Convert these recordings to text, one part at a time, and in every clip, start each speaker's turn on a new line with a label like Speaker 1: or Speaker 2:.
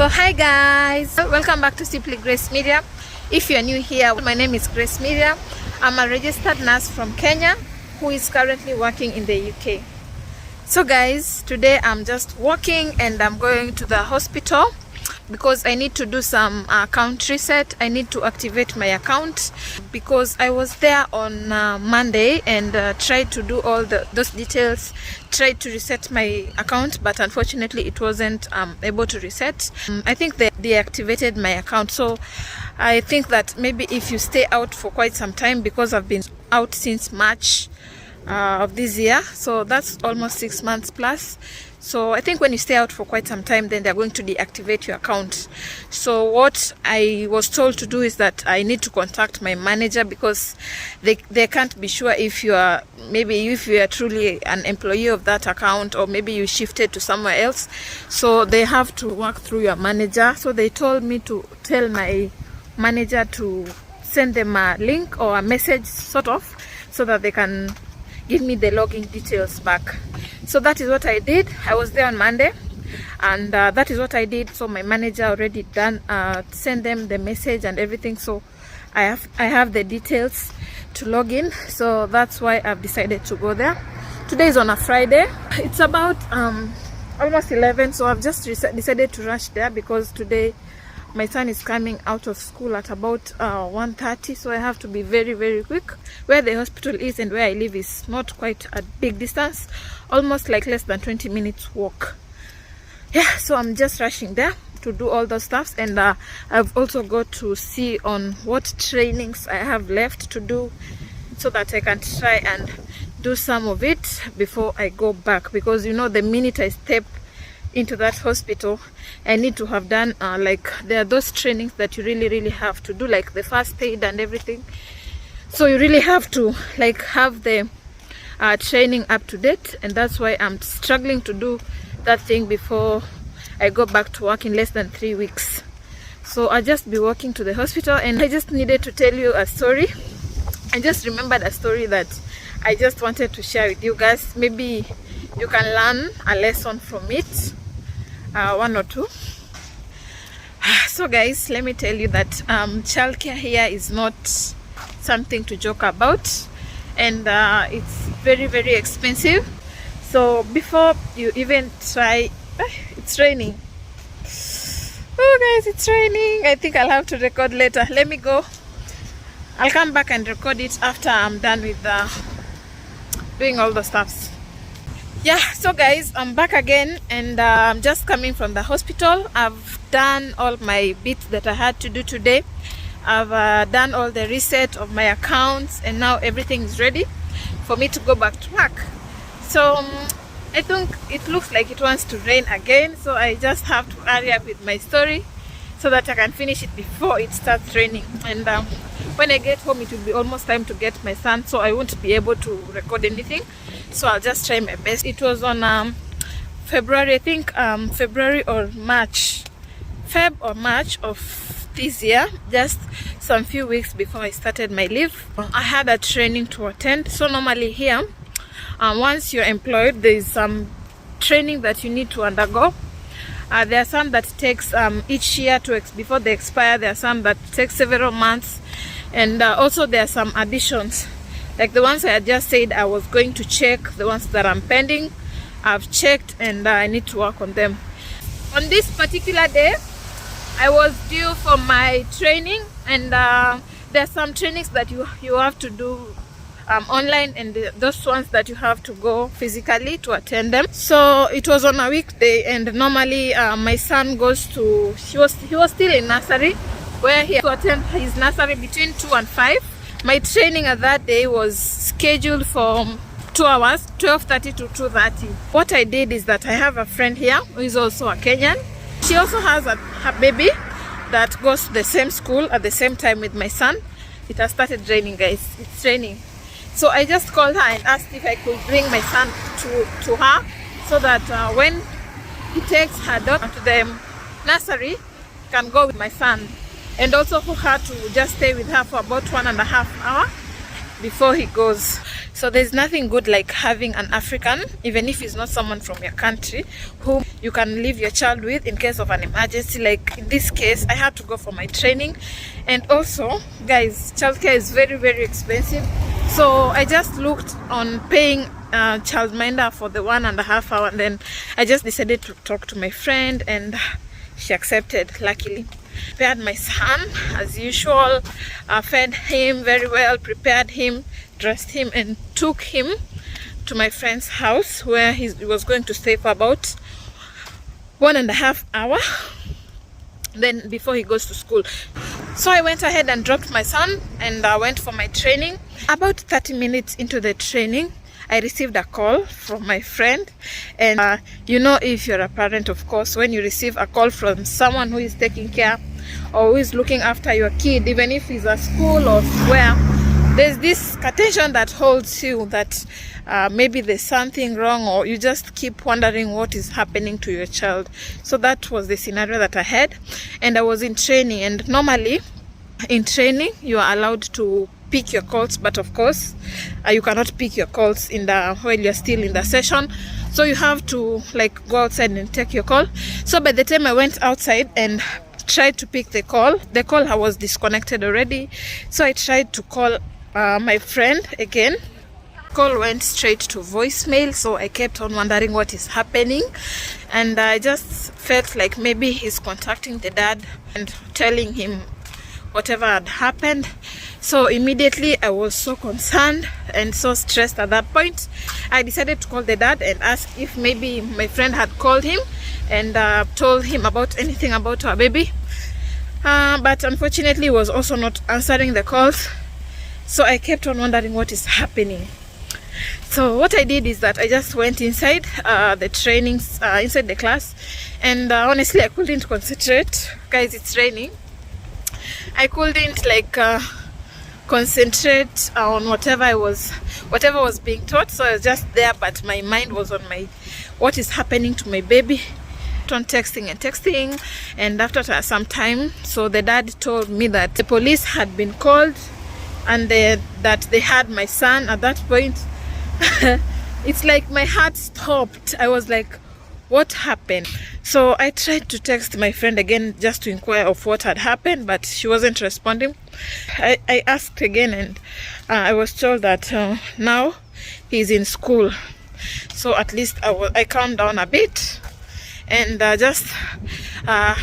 Speaker 1: So hi guys, welcome back to Simply Grace Media. If you are new here, my name is Grace Media. I'm a registered nurse from Kenya who is currently working in the UK. So guys, today I'm just walking and I'm going to the hospital because I need to do some account reset. I need to activate my account because I was there on Monday and tried to do all those details, tried to reset my account, but unfortunately it wasn't able to reset. I think they deactivated my account. So I think that maybe if you stay out for quite some time, because I've been out since March of this year, so that's almost 6 months plus. So I think when you stay out for quite some time, then they're going to deactivate your account. So what I was told to do is that I need to contact my manager because they can't be sure if you are truly an employee of that account, or maybe you shifted to somewhere else. So they have to work through your manager. So they told me to tell my manager to send them a link or a message sort of, so that they can give me the login details back. So that is what I did. I was there on Monday and that is what I did. So my manager already done send them the message and everything, so I have the details to log in. So that's why I've decided to go there. Today is on a Friday. It's about almost 11, so I've just decided to rush there because today my son is coming out of school at about 1:30, so I have to be very, very quick. Where the hospital is and where I live is not quite a big distance, almost like less than 20 minutes walk. Yeah, so I'm just rushing there to do all those stuffs, and I've also got to see on what trainings I have left to do, so that I can try and do some of it before I go back, because you know, the minute I step into that hospital, I need to have done like there are those trainings that you really have to do, like the first aid and everything. So you really have to like have the training up to date, and that's why I'm struggling to do that thing before I go back to work in less than 3 weeks. So I'll just be walking to the hospital, and I just needed to tell you a story. I just remembered a story that I just wanted to share with you guys. Maybe you can learn a lesson from it, one or two. So guys, let me tell you that childcare here is not something to joke about, and it's very expensive. So before you even try, it's raining. Oh guys, it's raining. I think I'll have to record later. Let me go. I'll come back and record it after I'm done with doing all the stuffs. Yeah, so guys, I'm back again, and I'm just coming from the hospital. I've done all my bits that I had to do today. I've done all the reset of my accounts, and now everything is ready for me to go back to work. So I think it looks like it wants to rain again, so I just have to hurry up with my story so that I can finish it before it starts raining. And when I get home, it will be almost time to get my son, so I won't be able to record anything. So I'll just try my best. It was on February, I think February or March, Feb or March of this year, just some few weeks before I started my leave. I had a training to attend. So normally here, once you're employed, there is some training that you need to undergo. There are some that takes each year before they expire. There are some that take several months, and also there are some additions, like the ones I just said I was going to check. The ones that I'm pending, I've checked, and I need to work on them. On this particular day, I was due for my training, and there are some trainings that you have to do online, and those ones that you have to go physically to attend them. So it was on a weekday, and normally my son goes to, he was still in nursery, where he had to attend his nursery between 2 and 5. My training at that day was scheduled for 2 hours, 12:30 to 2:30. What I did is that I have a friend here who is also a Kenyan. She also has her baby that goes to the same school at the same time with my son. It has started raining, guys. It's raining. So I just called her and asked if I could bring my son to her, so that when he takes her daughter to the nursery, he can go with my son, and also for her to just stay with her for about 1.5 hours before he goes. So there's nothing good like having an African, even if he's not someone from your country, whom you can leave your child with in case of an emergency. Like in this case, I had to go for my training. And also, guys, childcare is very, very expensive. So I just looked on paying childminder for the 1.5 hour, and then I just decided to talk to my friend, and she accepted, luckily. Prepared my son as usual, fed him very well, prepared him, dressed him, and took him to my friend's house where he was going to stay for about 1.5 hour then before he goes to school. So I went ahead and dropped my son, and I went for my training. About 30 minutes into the training, I received a call from my friend. And you know, if you're a parent, of course, when you receive a call from someone who is taking care or who is looking after your kid, even if he's at school or where, there's this attention that holds you that maybe there's something wrong, or you just keep wondering what is happening to your child. So that was the scenario that I had, and I was in training. And normally in training you are allowed to pick your calls, but of course you cannot pick your calls while you're still in the session. So you have to like go outside and take your call. So by the time I went outside and tried to pick the call was disconnected already. So I tried to call my friend again. Call went straight to voicemail, so I kept on wondering what is happening, and I just felt like maybe he's contacting the dad and telling him whatever had happened. So immediately I was so concerned and so stressed at that point. I decided to call the dad and ask if maybe my friend had called him and told him about anything about our baby, but unfortunately he was also not answering the calls. So I kept on wondering what is happening. So what I did is that I just went inside the trainings, inside the class, and honestly I couldn't concentrate. Guys, it's raining. I couldn't like concentrate on whatever was being taught. So I was just there, but my mind was on what is happening to my baby. On texting, and after some time, so the dad told me that the police had been called, and that they had my son. At that point, it's like my heart stopped. I was like, what happened? So I tried to text my friend again just to inquire of what had happened, but she wasn't responding. I asked again, and I was told that now he's in school. So at least I calmed down a bit, and just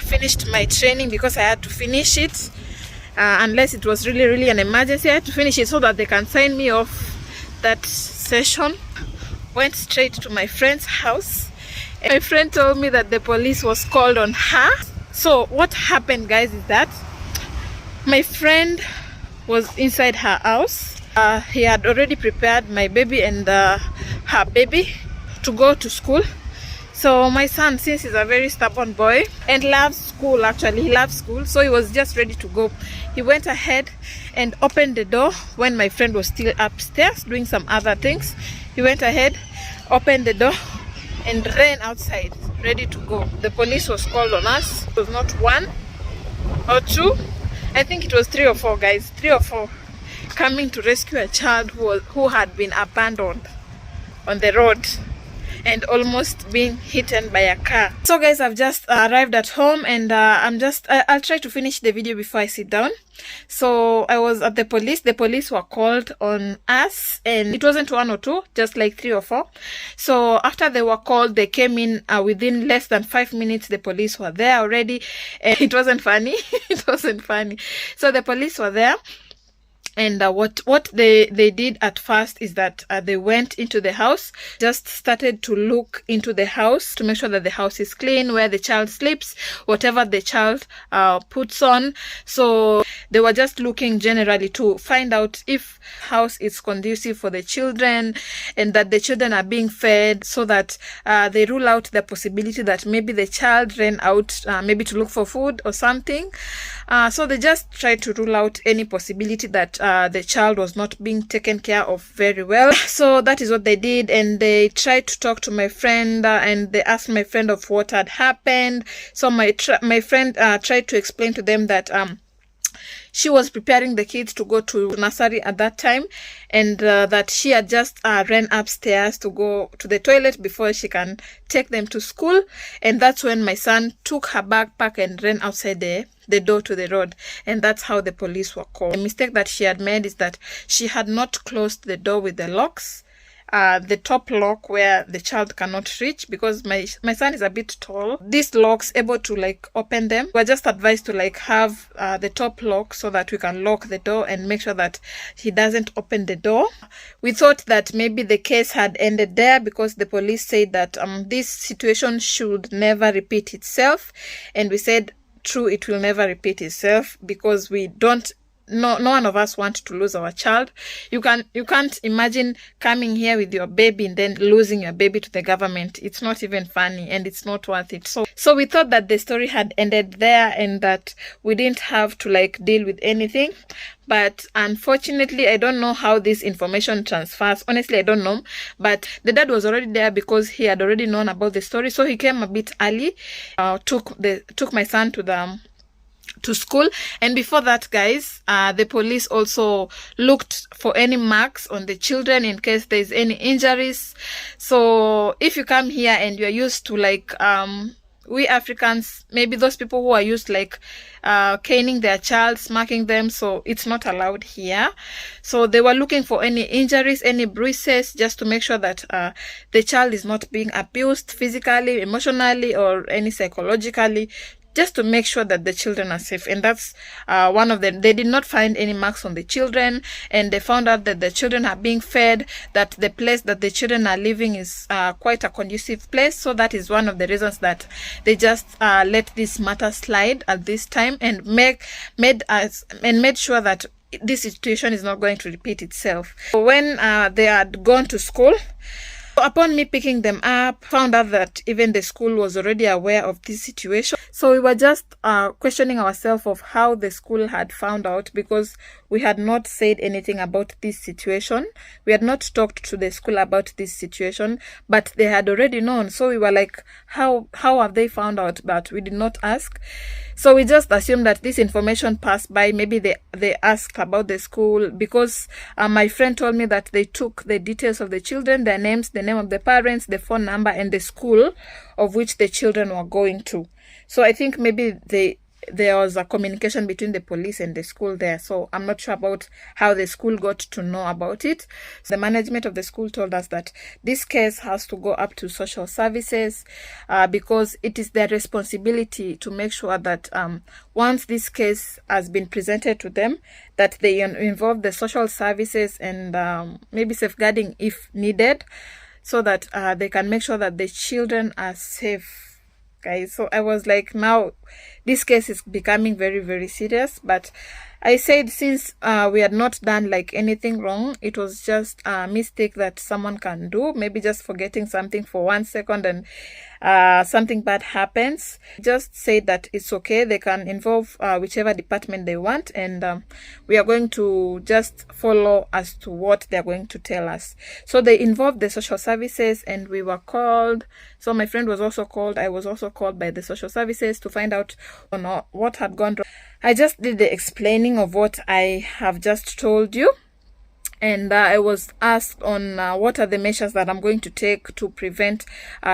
Speaker 1: finished my training, because I had to finish it. Unless it was really, really an emergency, I had to finish it so that they can sign me off that session. Went straight to my friend's house. And my friend told me that the police was called on her. So what happened, guys, is that my friend was inside her house. He had already prepared my baby and her baby to go to school. So my son, since he's a very stubborn boy and loves school, actually he loves school, so he was just ready to go. He went ahead and opened the door when my friend was still upstairs doing some other things. He went ahead, opened the door, and ran outside, ready to go. The police was called on us. It was not 1 or 2, I think it was 3 or 4 guys, 3 or 4, coming to rescue a child who had been abandoned on the road and almost being hit by a car. So guys, I've just arrived at home, and I'll try to finish the video before I sit down. So I was at the police were called on us, and it wasn't 1 or 2, just like 3 or 4. So after they were called, they came in within less than 5 minutes. The police were there already, and it wasn't funny. It wasn't funny. So the police were there. And what they did at first is that they went into the house, just started to look into the house to make sure that the house is clean, where the child sleeps, whatever the child puts on. So they were just looking generally to find out if house is conducive for the children and that the children are being fed, so that they rule out the possibility that maybe the child ran out maybe to look for food or something. So they just tried to rule out any possibility that the child was not being taken care of very well. So that is what they did, and they tried to talk to my friend, and they asked my friend of what had happened. So my friend tried to explain to them that she was preparing the kids to go to nursery at that time, and that she had just ran upstairs to go to the toilet before she can take them to school. And that's when my son took her backpack and ran outside the door to the road, and that's how the police were called. The mistake that she had made is that she had not closed the door with the locks, the top lock where the child cannot reach, because my son is a bit tall. These locks able to like open them. We're just advised to like have the top lock so that we can lock the door and make sure that he doesn't open the door. We thought that maybe the case had ended there, because the police said that this situation should never repeat itself, and we said true, it will never repeat itself, because we don't, no one of us want to lose our child. You can't imagine coming here with your baby and then losing your baby to the government. It's not even funny, and it's not worth it. So we thought that the story had ended there, and that we didn't have to like deal with anything. But unfortunately, I don't know how this information transfers. Honestly, I don't know. But the dad was already there, because he had already known about the story. So he came a bit early, took my son to school. And before that, guys, the police also looked for any marks on the children in case there's any injuries. So if you come here and you're used to like we Africans, maybe those people who are used like caning their child, smacking them, so it's not allowed here. So they were looking for any injuries, any bruises, just to make sure that the child is not being abused physically, emotionally, or any psychologically, just to make sure that the children are safe. And that's one of them. They did not find any marks on the children, and they found out that the children are being fed, that the place that the children are living is quite a conducive place. So that is one of the reasons that they just let this matter slide at this time, and made sure that this situation is not going to repeat itself. When they had gone to school, upon me picking them up, found out that even the school was already aware of this situation. So we were just questioning ourselves of how the school had found out, because we had not said anything about this situation. We had not talked to the school about this situation, but they had already known. So we were like, how have they found out? But we did not ask. So we just assumed that this information passed by. Maybe they asked about the school, because my friend told me that they took the details of the children, their names, the name of the parents, the phone number, and the school of which the children were going to. So I think maybe there was a communication between the police and the school there. So I'm not sure about how the school got to know about it. So the management of the school told us that this case has to go up to social services, because it is their responsibility to make sure that once this case has been presented to them, that they involve the social services and maybe safeguarding if needed, so that they can make sure that the children are safe. Guys, so I was like, now this case is becoming very, very serious. But I said, since we had not done like anything wrong, it was just a mistake that someone can do, maybe just forgetting something for 1 second, and something bad happens. Just say that it's okay, they can involve whichever department they want, and we are going to just follow as to what they're going to tell us. So they involved the social services, and we were called. So my friend was also called. I was also called by the social services to find out what had gone wrong. I just did the explaining of what I have just told you, and I was asked on what are the measures that I'm going to take to prevent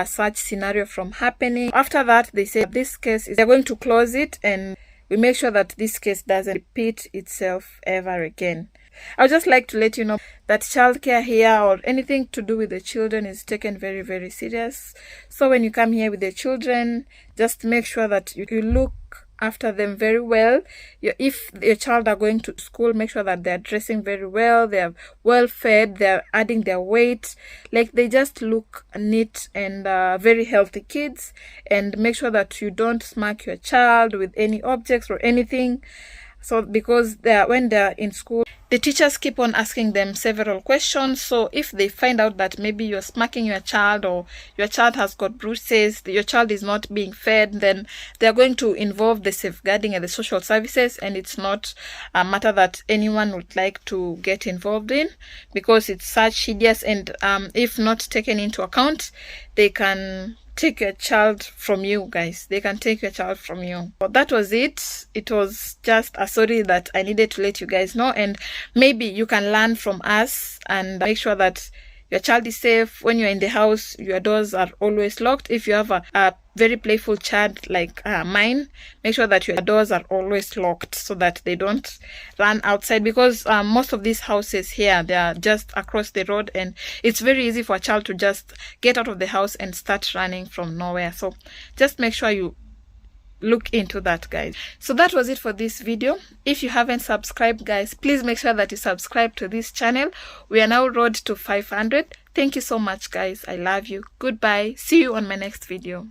Speaker 1: such scenario from happening. After that, they said this case they're going to close it, and we make sure that this case doesn't repeat itself ever again. I would just like to let you know that childcare here, or anything to do with the children, is taken very, very serious. So when you come here with the children, just make sure that you look after them very well. If your child are going to school, make sure that they're dressing very well, they're well fed, they're adding their weight, like they just look neat and very healthy kids. And make sure that you don't smack your child with any objects or anything. So because when they're in school, the teachers keep on asking them several questions. So if they find out that maybe you're smacking your child, or your child has got bruises, your child is not being fed, then they're going to involve the safeguarding and the social services. And it's not a matter that anyone would like to get involved in, because it's such hideous, and if not taken into account, they can take your child from you, guys. They can take your child from you. But that was it. It was just a story that I needed to let you guys know, and maybe you can learn from us and make sure that your child is safe. When you're in the house, your doors are always locked. If you have a very playful child like mine, make sure that your doors are always locked so that they don't run outside, because most of these houses here, they are just across the road, and it's very easy for a child to just get out of the house and start running from nowhere. So just make sure you look into that, guys. So that was it for this video. If you haven't subscribed, guys, please make sure that you subscribe to this channel. We are now road to 500. Thank you so much, guys. I love you. Goodbye. See you on my next video.